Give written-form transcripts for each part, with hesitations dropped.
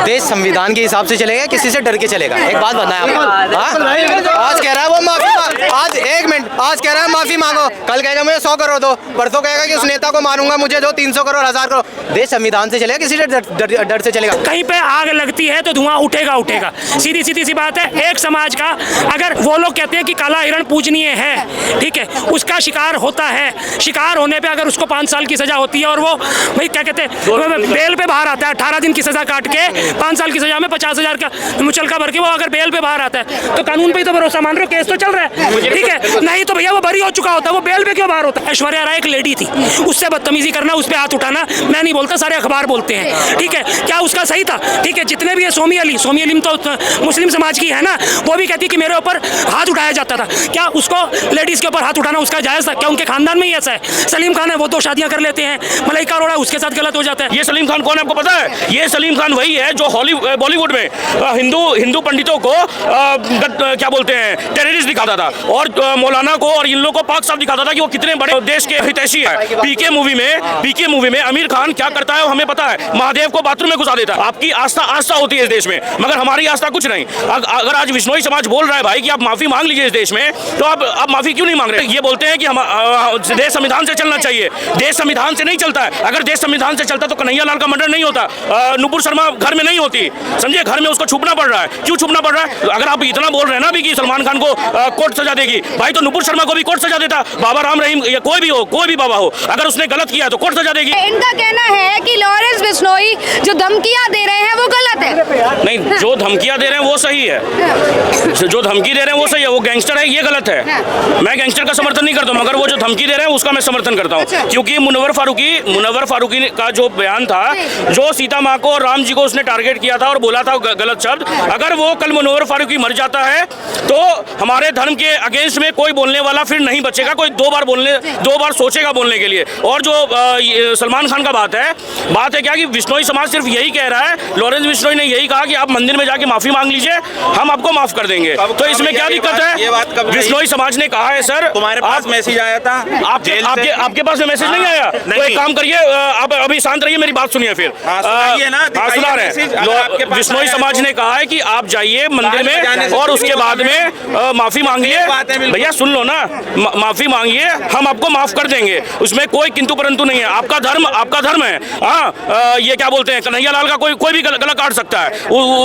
देश संविधान के हिसाब से चलेगा, किसी से डर के चलेगा? एक बात बताएं आप। आज कह रहा है वो माफी, आज एक मिनट, आज कह रहा है माफी मांगो, कल कहेगा मुझे 100 करोड़ दो, परसों कहेगा कि उस नेता को मारूंगा मुझे दो 300 करोड़ 1000 करोड़। देश संविधान से चलेगा, किसी से डर से चलेगा? कहीं पे आग लगती है तो धुआं उठेगा उठेगा, सीधी सीधी सी बात है। एक समाज का अगर वो लोग कहते हैं कि काला हिरण पूजनीय है, ठीक है, उसका शिकार होता है, शिकार होने पे अगर उसको 5 साल की सजा होती है और वो भाई क्या कहते हैं बेल पे बाहर आता है, 18 दिन की सजा काट के 5 साल की सजा में 50,000 का मुचलका भर के वो अगर बेल पे बाहर आता है तो कानून पे ही तो भरोसा मान रहे हो, केस तो चल रहा है, ठीक है। नहीं तो भैया वो बरी हो चुका होता है, वो बेल पे क्यों बाहर होता है? ऐश्वर्या राय एक लेडी थी, उससे बदतमीजी करना, उस पर हाथ उठाना, मैं नहीं बोलता, सारे अखबार बोलते हैं, ठीक है। क्या उसका सही था? ठीक है, जितने भी है सोमी अली तो मुस्लिम समाज की है ना, वो भी कहती कि मेरे ऊपर हाथ उठाया जाता था। क्या उसको लेडीज के ऊपर हाथ उठाना उसका जायज था? क्या उनके खानदान में ही ऐसा है? सलीम खान है, वो 2 शादियां कर लेते हैं, मलाइका अरोड़ा उसके साथ गलत हो जाता है। ये सलीम खान कौन है आपको पता है? ये सलीम खान वही है जो बॉलीवुड में हिंदू पंडितों को क्या बोलते हैं टेररिस्ट दिखाता था, और मौलाना को और इन लोगों को पाक साफ दिखाता था कि वो कितने बड़े देश के हितैषी है। पीके मूवी में आमिर खान क्या करता है हमें पता है, महादेव को बाथरूम में घुसा देता है। आपकी आस्था होती है इस देश में, मगर हमारी आस्था कुछ नहीं। अगर आज विश्नोई समाज बोल रहा है भाई कि आप माफी मांग लीजिए इस देश में, तो आप माफी क्यों नहीं मांग रहे? ये बोलते हैं कि हम देश संविधान से चलना चाहिए, देश संविधान से नहीं चलता है। अगर देश संविधान से चलता तो कन्हैया लाल का मर्डर नहीं होता, नुपुर शर्मा घर में नहीं होती, समझे? घर में उसको छुपना पड़ रहा है। क्यों छुपना पड़ रहा है? अगर आप इतना बोल रहे हैं ना भी कि सलमान खान को कोर्ट सजा देगी, भाई तो नुपुर शर्मा को भी कोर्ट सजा देता, बाबा राम रहीम या कोई भी बाबा हो, अगर उसने गलत किया तो कोर्ट सजा देगी। इनका कहना है कि लॉरेंस बिश्नोई जो धमकियां दे रहे हैं वो गलत है। नहीं, जो धमकियां दे रहे हैं वो सही है, जो धमकी दे रहे हैं वो सही है, वो गैंगस्टर है, ये गलत है। मैं गैंगस्टर का समर्थन नहीं करता हूं, मगर वो जो धमकी दे रहे हैं उसका मैं समर्थन करता हूं। क्योंकि मुनव्वर फारूकी का जो बयान था, जो सीता माँ को और राम जी को उसने टारगेट किया था और बोला था गलत शब्द, अगर वो कल मुनव्वर फारूकी मर जाता है तो हमारे धर्म के अगेंस्ट में कोई बोलने वाला फिर नहीं बचेगा, कोई 2 बार सोचेगा बोलने के लिए। और जो सलमान खान का बात है क्या कि विश्नोई समाज सिर्फ यही कह रहा है, लॉरेंस बिश्नोई ने यही कहा कि आप मंदिर में जाके माफी मांग लीजिए, हम आपको माफ कर देंगे। तो इसमें क्या दिक्कत है? विश्नोई समाज ने कहा है सर, तुम्हारे पास मैसेज आया था, आपके पास में मैसेज नहीं आया? तो एक काम करिए, आप अभी शांत रहिए, मेरी बात सुनिए फिर। सुना रहे, विश्नोई समाज ने कहा है कि आप जाइए मंदिर में और उसके बाद में माफी मांगिए। भैया सुन लो ना, माफी मांगिए, हम आपको माफ कर देंगे, उसमें कोई किंतु परंतु नहीं है। आपका धर्म है। हाँ, ये क्या बोलते हैं, कन्हैया लाल का कोई भी गला काट सकता है,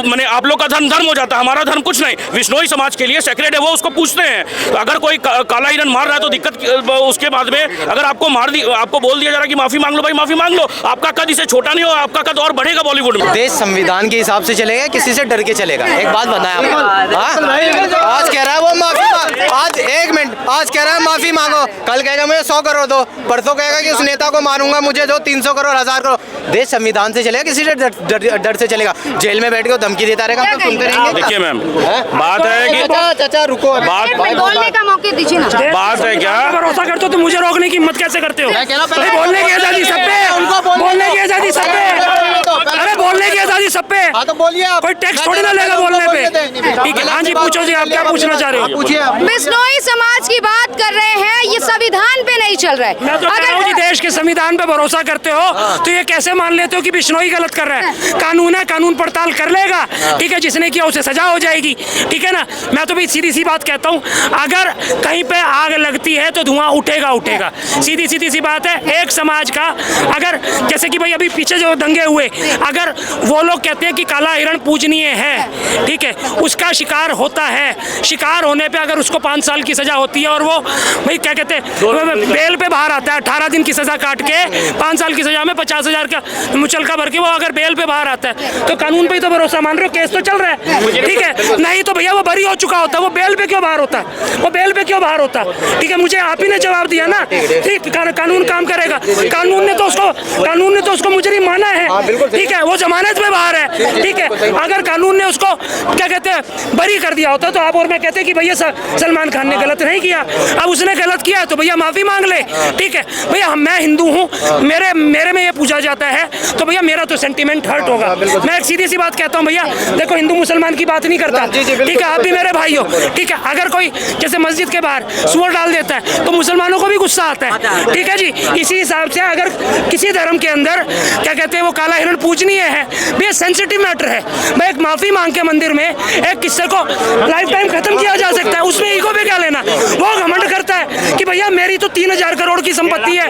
मैंने आप लोग का धर्म हो जाता है, हमारा धर्म कुछ नहीं। विश्नोई समाज के लिए सेक्रेट है, वो उसको पूछते हैं। अगर कोई काला हिरन मार रहा है तो दिक्कत, उसके बाद में अगर आपको बोल दिया जा रहा है कि माफी मांग लो, भाई माफी मांग लो, आपका कद इससे छोटा नहीं हो, आपका कद और बढ़ेगा बॉलीवुड में। देश संविधान के हिसाब से चलेगा, किसी से डर के चलेगा? एक बात बताएं आप। आज कह रहा है वो माफी, आज एक मिनट, आज कह रहा है माफी मांगो, कल कहेगा मुझे 100 करोड़ दो, परसों कहेगा कि उस नेता को मारूंगा मुझे दो 300 करोड़ 1000 करोड़। देश संविधान से चलेगा, किसी से डर से चलेगा? जेल में बैठ के धमकी देता रहेगा, तो सुनते रहेंगे। देखिए मैम, बात है कि चाचा रुको, बोलने का मौका दीजिए ना। बात है क्या, भरोसा करते हो तो मुझे रोकने की हिम्मत कैसे करते हो? बोलने की आजादी सब पे, बोलने की आजादी सब पे, अरे बोलने की आजादी सब पे। तो बोलिए, कोई टैक्स थोड़ी ना लेगा बोलने पे। ठीक है, हाँ जी पूछो जी, आप क्या पूछना चाह रहे हो? बिश्नोई समाज की बात कर रहे हैं, ये संविधान पे नहीं चल रहा है। मैं तो कह रहा हूं जी, देश के संविधान पे भरोसा करते हो तो ये कैसे मान लेते हो कि बिश्नोई गलत कर रहा है? कानून है, कानून पड़ताल कर लेगा, ठीक है, जिसने किया उसे सजा हो जाएगी, ठीक है ना। मैं तो भी सीधी सी बात कहता हूँ, अगर कहीं पे आग लगती है तो धुआं उठेगा, सीधी सी बात है। एक समाज का अगर, जैसे कि भाई अभी पीछे जो दंगे हुए, अगर वो लोग कहते हैं कि काला हिरण पूजनीय है, ठीक है, उसका शिकार होता है, शिकार होने पे अगर उसको 5 साल की सजा होती है और वो भाई क्या कहते हैं बेल पे बाहर आता है, 18 दिन की सजा काट के 5 साल की सजा में 50,000 का मुचलका भर के वो अगर बेल पे बाहर आता है तो कानून पे ही तो भरोसा मान रहे हो, केस तो चल रहा है, ठीक है। नहीं तो भैया वो बरी हो चुका होता, वो बेल पे क्यों बाहर होता, वो बेल पे क्यों बाहर होता? ठीक है, मुझे आप ही ने जवाब दिया ना, ठीक, कानून काम करेगा। कानून ने तो उसको मुजरिम माना है, ठीक है, वो जमानत में बाहर है, ठीक है। अगर कानून ने उसको क्या कहते हैं बरी कर दिया होता तो आप और मैं कहते कि भैया सलमान खान ने गलत नहीं किया, अब उसने गलत किया तो भैया माफी मांग ले, ठीक है। भैया मैं हिंदू हूँ, मेरे में ये पूछा जाता है तो भैया मेरा तो सेंटीमेंट हर्ट होगा। मैं एक सीधी सी बात कहता हूँ भैया, देखो हिंदू मुसलमान की बात नहीं करता, ठीक है, आप भी मेरे भाई हो, ठीक है। अगर कोई जैसे मस्जिद के बाहर सूअर डाल देता है तो मुसलमानों को भी गुस्सा आता है, ठीक है जी। इसी हिसाब से अगर किसी धर्म के अंदर क्या कहते हैं वो काला हिरण पूजनीय है, भैया सेंसिटिव मैटर है। मैं एक माफी मांग के मंदिर में एक किस्से को लाइफ टाइम खत्म किया जा सकता है, उसमें ईगो पे क्या लेना। वो घमंड करता है कि भैया मेरी तो 3000 करोड़ की संपत्ति है,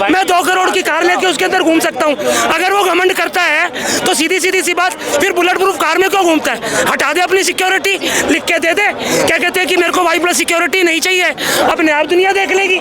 मैं 2 करोड़ की कार लेके उसके अंदर घूम सकता हूँ। अगर वो घमंड करता है तो सीधी सी बात, फिर बुलेट प्रूफ कार में क्यों घूमता है? हटा दे अपनी सिक्योरिटी, लिख के दे दे, क्या कहते हैं कि मेरे को वाई प्लस सिक्योरिटी नहीं चाहिए, अपने आप दुनिया देख लेगी।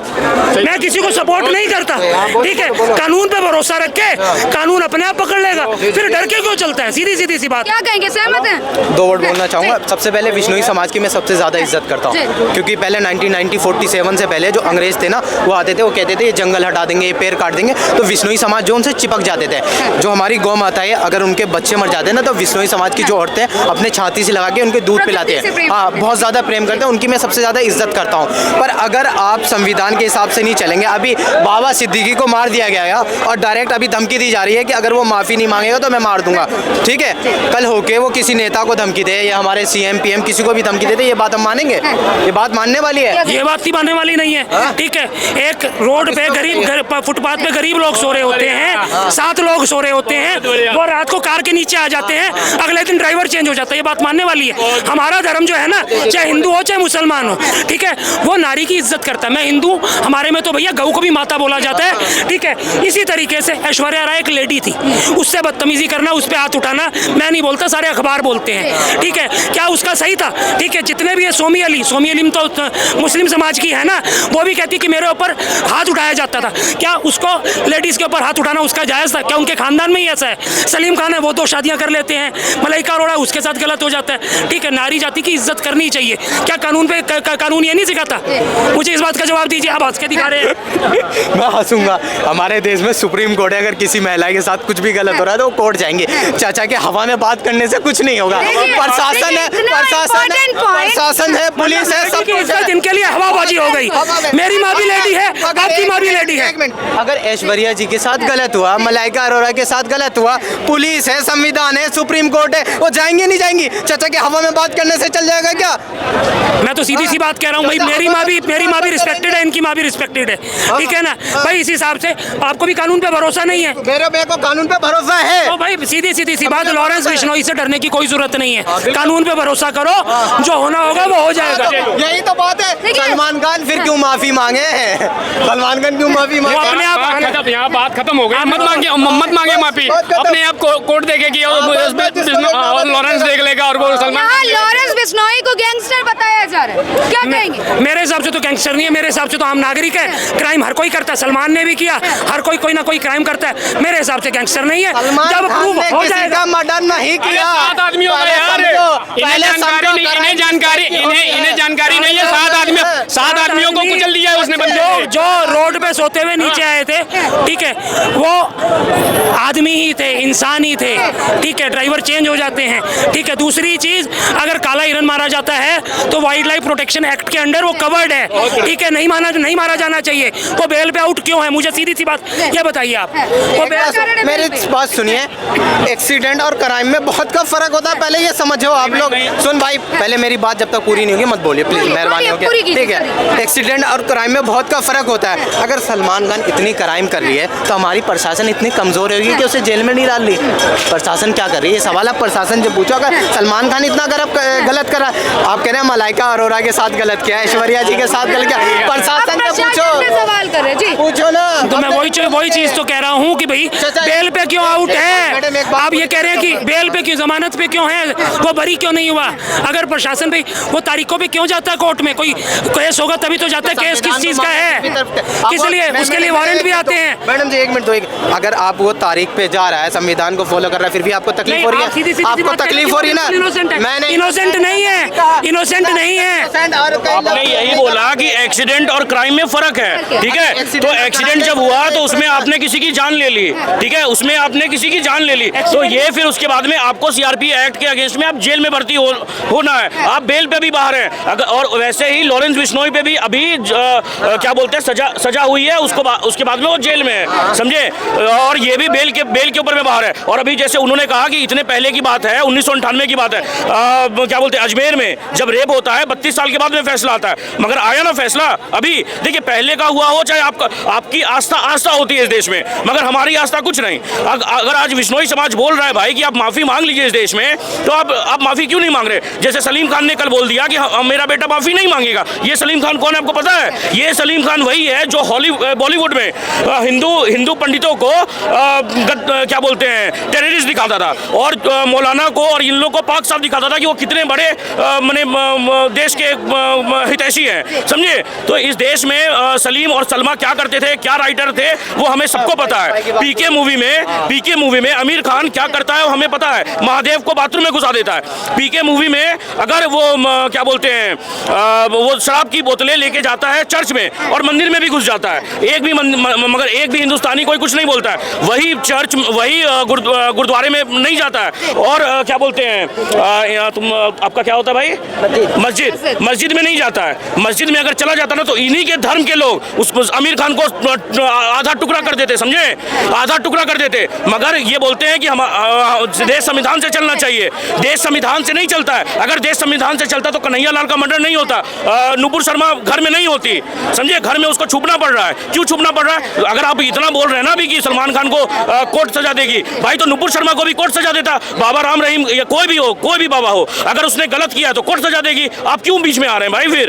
मैं किसी को सपोर्ट नहीं करता, ठीक है, कानून पे भरोसा रख के कानून अपने आप पकड़ लेगा, फिर डर के क्यों चलता है? सीधी सी बात। क्या कहेंगे, सहमत हैं? 2 वर्ड बोलना चाहूँगा। सबसे पहले विश्नोई समाज की मैं सबसे ज़्यादा इज्जत करता हूँ, क्योंकि पहले 1947 से पहले जो अंग्रेज थे ना, वो आते थे, वो कहते थे ये जंगल हटा देंगे, ये पेड़ काट देंगे, तो विश्नोई समाज जो उनसे चिपक जाते थे। जो हमारी गौ माता है, अगर उनके बच्चे मर जाते हैं ना, तो विश्नोई समाज की जो औरतें अपने छाती से लगा के उनके दूध पिलाते हैं, हाँ, बहुत ज़्यादा प्रेम करते हैं, उनकी मैं सबसे ज़्यादा इज्जत करता हूँ। पर अगर आप संविधान के हिसाब से नहीं चलेंगे, अभी बाबा सिद्दीकी को मार दिया गया है और डायरेक्ट अभी धमकी दी जा रही है कि अगर वो माफ़ी नहीं मांगेगा तो मैं मार दूंगा, ठीक है। कल होके वो किसी नेता को धमकी दे या हमारे CM PM किसी को भी धमकी देते, ये बात हम मानेंगे? ये बात मानने वाली है? ये बात ही मानने वाली नहीं है, ठीक है। एक रोड पे गरीब फुटपाथ पे गरीब लोग सो रहे होते हैं, 7 लोग सो रहे होते हैं, वो रात को कार के नीचे आ जाते हैं, अगले दिन ड्राइवर चेंज हो जाता है, ये बात मानने वाली है? हमारा धर्म जो है ना, चाहे हिंदू हो चाहे मुसलमान हो, ठीक है, वो नारी की इज्जत करता है। मैं हिंदू, हमारे में तो भैया गऊ को भी माता बोला जाता है, ठीक है। इसी तरीके से ऐश्वर्या राय एक लेडी थी, उससे बदतमीजी करना, उस पर हाथ उठाना, मैं नहीं बोलता, सारे अखबार बोलते हैं, ठीक है। क्या उसका सही था? ठीक है। जितने भी है सोमी अली तो मुस्लिम समाज की है ना, वो भी कहती कि मेरे ऊपर हाथ उठाया जाता था। क्या उसको लेडीज के ऊपर हाथ उठाना उसका जायज था? क्या उनके खानदान में ही ऐसा है? सलीम खान है, वो 2 शादियां कर लेते हैं, मलाइका अरोड़ा उसके साथ गलत हो जाता है, ठीक है। नारी जाति की इज्जत करनी चाहिए। क्या कानून पे कानून ये नहीं सिखाता? मुझे इस बात का जवाब दीजिए। आप हंस के दिखा रहे हैं। मैं हंसूंगा। हमारे देश में सुप्रीम कोर्ट है, अगर किसी महिला के साथ कुछ भी गलत हो रहा है तो वो कोर्ट जाएंगे। चाचा के हवा में बात करने से कुछ नहीं होगा। प्रशासन है, पुलिस है, सब इज्जत इनके लिए हवाबाजी हो गई। मेरी माँ भी लेडी है, आपकी माँ भी लेडी है। अगर ऐश्वर्या जी के साथ गलत हुआ, मलाइका अरोड़ा के साथ गलत हुआ, पुलिस है, संविधान है, सुप्रीम कोर्ट है, वो जाएंगे नहीं जाएंगी? चाचा के हवा में बात करने से चल जाएगा क्या? मैं तो सीधी सी बात कह रहा हूँ भाई, मेरी माँ भी रिस्पेक्टेड है, इनकी माँ भी रिस्पेक्टेड है, ठीक है ना भाई। इस हिसाब से आपको भी कानून पे भरोसा नहीं है? मेरे को कानून पे भरोसा है। तो भाई सीधी सी बात, लॉरेंस बिश्नोई से डरने की कोई जरूरत नहीं है। कानून पे भरोसा करो, जो होना होगा वो हो जाएगा। यही तो बात है। सलमान खान फिर क्यों माफी मांगे? सलमान खान क्यों माफी मांगे? अपने आप यहाँ बात खत्म हो गई। मत मांगे माफी, अपने आप कोर्ट देखेगी और लॉरेंस देख लेगा और वो सलमान। लॉरेंस बिश्नोई को गैंगस्टर बताया जा रहा है, क्या कहेंगे? मेरे हिसाब से तो गैंगस्टर नहीं है, मेरे हिसाब से तो आम नागरिक है। क्राइम हर कोई करता है, सलमान ने भी किया, हर कोई ना कोई क्राइम करता है। मेरे हिसाब से गैंगस्टर नहीं है। जब प्रूव हो जाएगा मर्डर नहीं किया। 7 आदमियों का यार, इन्हें जानकारी नहीं है। 7 आदमियों को कुचल दिया है उसने बंदे। जो रोड पे सोते हुए नीचे आए थे, ठीक है, वो आदमी ही थे, इंसान ही थे, ठीक है। ड्राइवर चेंज हो जाते हैं, ठीक है। दूसरी चीज, अगर काला हिरन मारा जाता है तो वाइल्ड लाइफ प्रोटेक्शन एक्ट के अंडर वो कवर्ड है, ठीक है। नहीं मारा जाना चाहिए। वो बेल पे आउट क्यों है? मुझे सीधी सी बात ये बताइए आप। मेरी बात सुनिए, एक्सीडेंट और क्राइम में बहुत का फर्क होता है, पहले ये समझो आप लोग। सुन भाई, पहले मेरी बात जब तक पूरी नहीं होगी मत बोलिए प्लीज, मेहरबानी होगी, ठीक है। एक्सीडेंट और क्राइम में बहुत का फर्क होता है। अगर सलमान खान इतनी क्राइम कर रही है तो हमारी प्रशासन इतनी कमजोर होगी कि उसे जेल में नहीं डाल ली। प्रशासन क्या कर रही है? ये सवाल आप प्रशासन से पूछो। अगर सलमान खान इतना गलत करा, आप कह रहे हैं मलाइका अरोड़ा के साथ गलत किया, ऐश्वर्या जी के साथ गलत किया, प्रशासन से पूछो, सवाल कर रहे जी, पूछो ना। तो मैं वही चीज तो कह रहा हूँ कि भाई बेल पे क्यों आउट है? आप ये कह रहे हैं कि बेल पे क्यों, जमानत पे क्यों है, वो बरी क्यों नहीं हुआ? अगर प्रशासन भाई वो तारीखों पे क्यों जाता है कोर्ट में? कोई केस होगा तभी तो जाता है। केस किस चीज का है? किस लिए? उसके लिए वारंट भी आते हैं। मैडम जी एक मिनट, तो अगर आप वो तारीख पे जा रहा है, संविधान को फॉलो कर रहा है, फिर भी आपको तकलीफ हो रही है? आपको तकलीफ हो रही है ना? इनोसेंट नहीं है, इनोसेंट नहीं है। आपने यही बोला कि एक्सीडेंट और क्राइम में फर्क है, ठीक है। तो एक्सीडेंट जब हुआ तो उसमें आपने किसी की जान ले ली, ठीक है, उसमें आपने किसी की जान ले ली, तो ये फिर उसके बाद में आपको CRP एक्ट के अगेंस्ट में आप जेल में भर्ती होना है। आप बेल पे भी बाहर हैं। और वैसे ही लॉरेंस बिश्नोई पे भी अभी क्या बोलते हैं सजा हुई है, उसके बाद में वो जेल में है, समझे। और ये भी बेल के ऊपर में बाहर है। और अभी जैसे उन्होंने कहा कि इतने पहले की बात है, 1998 की बात है, क्या बोलते हैं, अजमेर में जब रेप होता है 32 साल के बाद में फैसला आता है, मगर आया ना फैसला अभी। देखिए पहले का हुआ हो चाहे आपकी आस्था होती है इस देश में, मगर हमारी आस्था कुछ नहीं। अगर आज विश्नोई समाज बोल रहा है भाई कि आप माफी मांग लीजिए इस देश में, तो आप माफी क्यों नहीं मांग रहे? जैसे सलीम खान ने कल बोल दिया कि मेरा बेटा माफी नहीं मांगेगा। ये सलीम खान कौन है आपको पता है? ये सलीम खान वही है जो बॉलीवुड में हिंदू पंडितों को क्या बोलते हैं, टेररिस्ट दिखाता था, और मौलाना को और इन लोगों को पाक साफ दिखाता था कि वो कितने बड़े माने देश के हितैषी हैं, समझे? तो इस देश में सलीम और सलमा क्या करते थे, क्या राइटर थे, वो हमें सबको पता है। पीके मूवी में आमिर खान क्या करता है वो हमें पता है। महादेव को बाथरूम में घुसा देता है। पीके मूवी में अगर वो क्या बोलते हैं, वो शराब की बोतलें लेके जाता है चर्च में और मंदिर में भी घुस जाता है। मगर एक भी हिंदुस्तानी कोई कुछ नहीं बोलता है। वही चर्च, वही गुरुद्वारे में नहीं जाता है। और क्या बोलते हैं, आपका क्या होता है भाई, मस्जिद में नहीं जाता है। मस्जिद में अगर चला जाता ना तो इन्हीं के धर्म के लोग उस आमिर खान को आधा टुकड़ा कर देते, समझे, आधा टुकड़ा कर देते। मगर ये बोलते हैं कि हम देश संविधान से चलना चाहिए। देश संविधान से नहीं चलता है। अगर देश संविधान से चलता तो कन्हैया लाल का मर्डर नहीं होता, नुपुर शर्मा घर में नहीं होती, समझे। घर में उसको छुपना पड़ रहा है। क्यों छुपना पड़ रहा है? अगर आप इतना बोल रहे हैं ना भी कि सलमान खान को कोर्ट सजा देगी, भाई तो नुपुर शर्मा को भी कोर्ट सजा देता। बाबा राम रहीम या कोई भी हो, कोई भी बाबा हो, अगर उसने गलत किया तो कोर्ट सजा देगी। आप क्यों बीच में आ रहे हैं भाई फिर?